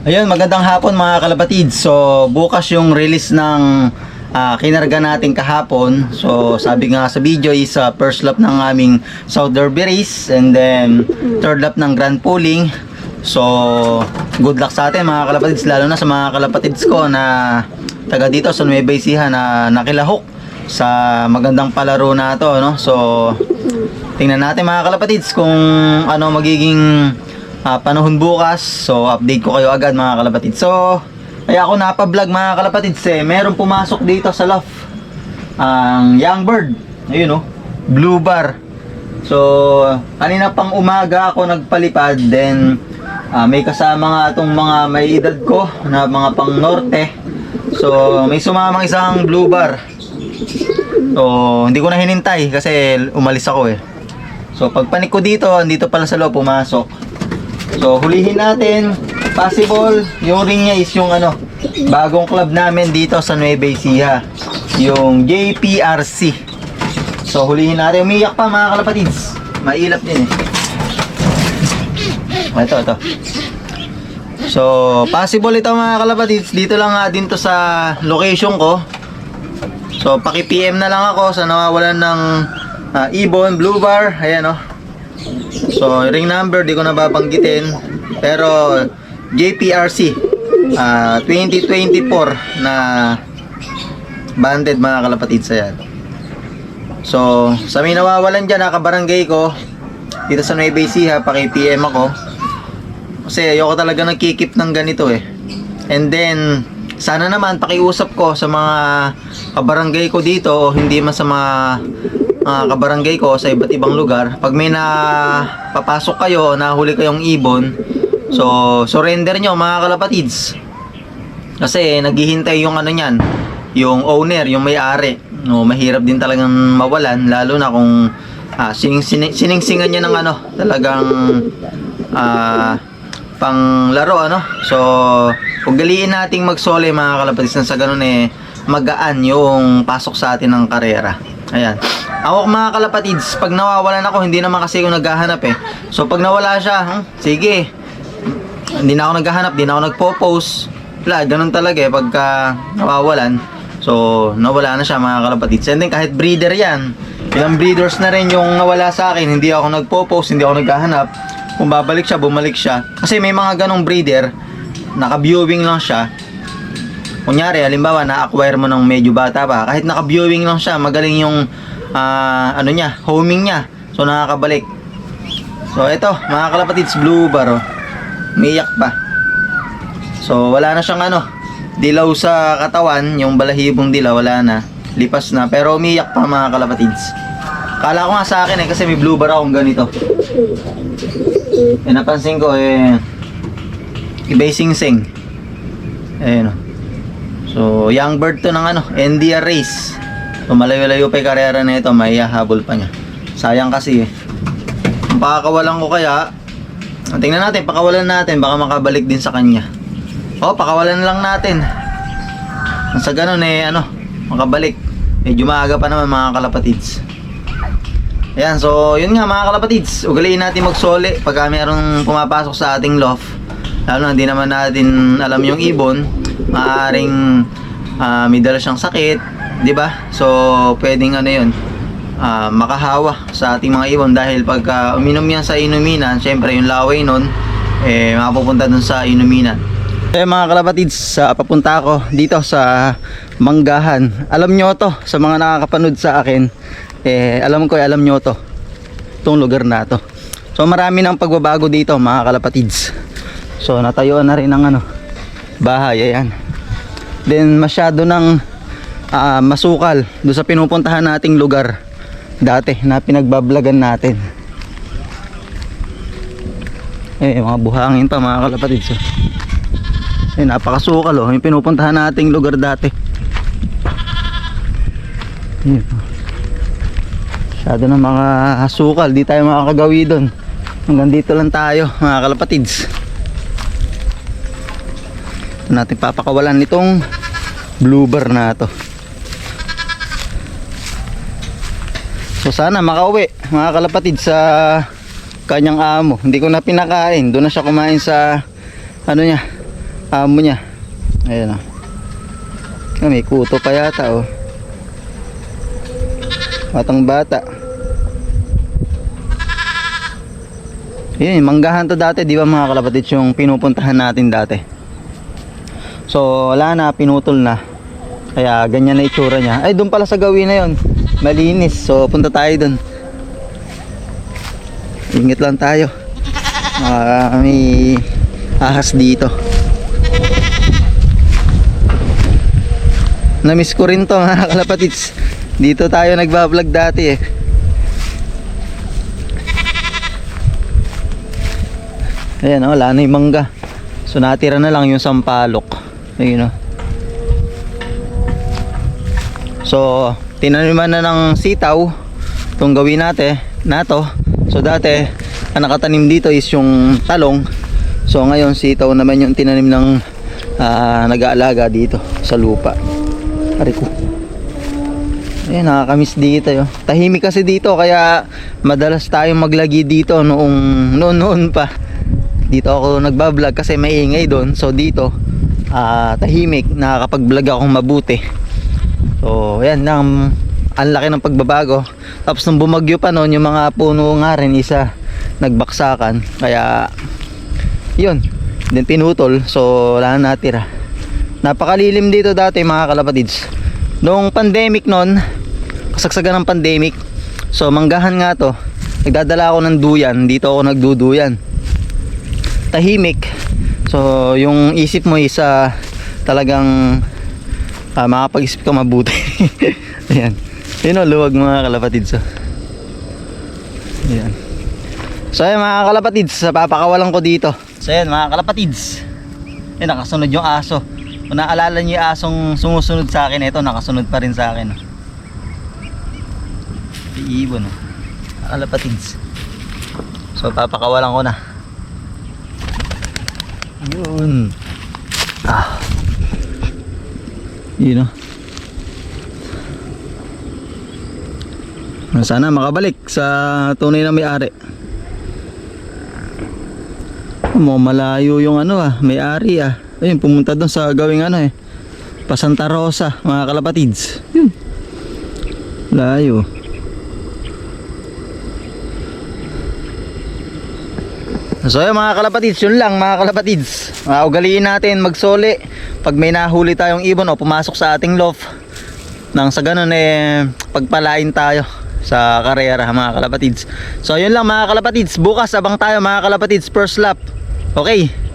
Ayun, magandang hapon mga kalapatid. So, bukas yung release ng kinarga natin kahapon. So, sabi nga sa video is first lap ng aming South Derby race and then third lap ng Grand Pooling. So, good luck sa atin mga kalapatids, lalo na sa mga kalapatids ko na taga dito sa Nueva Ecija na nakilahok sa magandang palaro na to, no? So, tingnan natin mga kalapatids kung ano magiging panahon bukas. So update ko kayo agad mga kalapatid. So kaya ako napa-vlog mga kalapatid merong pumasok dito sa loft ang young bird, ayun oh, blue bar. So kanina pang umaga ako nagpalipad, then may kasama nga itong mga may edad ko na mga pang norte. So may sumamang isang blue bar. So hindi ko na hinintay kasi umalis ako eh. So pagpanik ko dito, andito pala sa loob pumasok. So hulihin natin, possible yung ring niya is yung ano, bagong club namin dito sa Nueva Ecija, yung JPRC. So hulihin natin, umiyak pa mga kalapatids, mailap din eh. Ito. So possible ito mga kalapatids, dito lang nga din to sa location ko. So paki-PM na lang ako sa nawawalan ng ibon, blue bar, ayan oh. So ring number di ko na babanggitin, pero JPRC 2024 na banded mga kalapatid sa yan. So sa may nawawalan dyan, nakabarangay ko dito sa Nueva Ecija, paki-PM ako kasi ayoko talaga nagkikip ng ganito eh. And then sana naman pakiusap ko sa mga kabarangay ko dito, o hindi man sa mga kabarangay ko sa iba't ibang lugar, pag may papasok kayo, nahuli kayong ibon, so surrender nyo mga kalapatids, kasi naghihintay yung ano nyan, yung owner, yung may-ari. No, mahirap din talagang mawalan, lalo na kung siningsingan niya ng ano, talagang pang laro ano. So ugaliin nating magsole mga kalapatids, sa ganun eh magaan yung pasok sa atin ng karera. Ayan. Ako mga kalapatids, pag nawawalan ako, hindi naman kasi ako naghahanap eh. So pag nawala siya, sige, hindi na ako naghahanap, hindi na ako nagpo-post. Wala, ganun talaga eh, pagka nawawalan. So nawala na siya mga kalapatids. And then kahit breeder yan, ilang breeders na rin yung nawala sa akin, hindi ako nagpo-post, hindi ako naghahanap. Kung babalik siya, bumalik siya. Kasi may mga ganong breeder, naka-viewing lang siya. Kunyari, halimbawa, na-acquire mo ng medyo bata pa, kahit naka-viewing lang siya, magaling yung ano niya, homing niya. So nakakabalik. So ito, mga kalapatids, blue bar oh. Umiyak pa. So wala na siyang ano, dilaw sa katawan, yung balahibong dilaw, wala na. Lipas na, pero umiyak pa mga kalapatids. Kala ko nga sa akin eh, kasi may blue bar akong ganito. Eh napansin ko eh, iba'y sing-sing. Ayun oh. So, young bird to ng ano, NDR race. So, malayo-layo pa yung karera na ito, may habol pa niya. Sayang kasi eh. Kung pakakawalan ko kaya, tingnan natin, pakawalan natin, baka makabalik din sa kanya. O, pakawalan lang natin. Sa ganun eh, ano, makabalik. Medyo maaga pa naman mga kalapatids. Ayan, so, yun nga mga kalapatids. Ugaliin natin magsole pagka mayroong pumapasok sa ating loft. Lalo na, hindi naman natin alam yung ibon. Maaring may dala siyang sakit, di ba? So pwedeng ano yun, makahawa sa ating mga ibon, dahil pagka uminom yan sa inuminan, syempre yung laway nun mapupunta dun sa inuminan. Mga kalapatids, papunta ako dito sa Manggahan. Alam nyo to, sa mga nakakapanood sa akin, alam ko alam nyo to, itong lugar na to. So marami ng pagbabago dito mga kalapatids. So natayuan na rin ng ano, bahay, ayan. Then masyado ng masukal doon sa pinupuntahan nating lugar dati na pinagbablagan natin. Mga buhangin pa mga kalapatid. So, napakasukal oh, yung pinupuntahan nating lugar dati. Masyado ng mga sukal, di tayo makakagawi doon. Hanggang dito lang tayo mga kalapatids. Natin papakawalan nitong blue bar na to. So sana makauwi mga kalapatid sa kanyang amo. Hindi ko na pinakain, doon na siya kumain sa ano niya, amo niya. Ayan oh. May kuto pa yata oh. Batang bata. Yun, manggahan to dati, di ba mga kalapatids, yung pinupuntahan natin dati. So wala na, pinutol na. Kaya ganyan na itsura niya. Ay, doon pala sa gawin na yun, malinis. So punta tayo doon. Ingit lang tayo. May ahas dito. Namiss ko rin to mga kalapatids. Dito tayo nagbablog dati eh. Ayan oh, wala na yung mangga. So natira na lang yung sampalok. Ayun oh. So tinaniman na ng sitaw itong gawin natin na to. So dati ang nakatanim dito is yung talong. So ngayon sitaw naman yung tinanim ng nag-aalaga dito sa lupa. Ariko. Ayan, nakakamiss dito yo. Tahimik kasi dito kaya madalas tayong maglagi dito noon pa. Dito ako nagbablog kasi maingay doon. So dito tahimik, nakakapag-vlog akong mabuti. So ayan lang, ang laki ng pagbabago. Tapos nung bumagyo pa noon, yung mga puno nga rin isa nagbaksakan. Kaya yun, din pinutol. So wala na natira. Napakalilim dito dati mga kalapatids. Noong pandemic noon, kasagsagan ng pandemic, so manggahan nga to. Nagdadala ako ng duyan, dito ako nagduduyan. Tahimik. So yung isip mo is talagang makapag-isip ka mabuti. Ayan. Yun o, luwag mga kalapatids. Ayan. So ayan mga kalapatids, papakawalan ko dito. So ayan mga kalapatids. Ayan, nakasunod yung aso. Kung naalala nyo yung asong sumusunod sa akin, ito nakasunod pa rin sa akin. Iibon o. Kalapatids. So papakawalan ko na. Yun. Yun o. Sana makabalik sa tunay na may-ari. Malayo yung may-ari Ayun, pumunta doon sa gawing pa Santa Rosa, mga kalapatids. Yun. Layo. So yun mga kalapatids, yun lang mga kalapatids. Ugaliin natin magsoli pag may nahuli tayong ibon o pumasok sa ating loft. Nang sa ganun pagpalain tayo sa karera mga kalapatids. So yun lang mga kalapatids, bukas abang tayo mga kalapatids, first lap. Okay.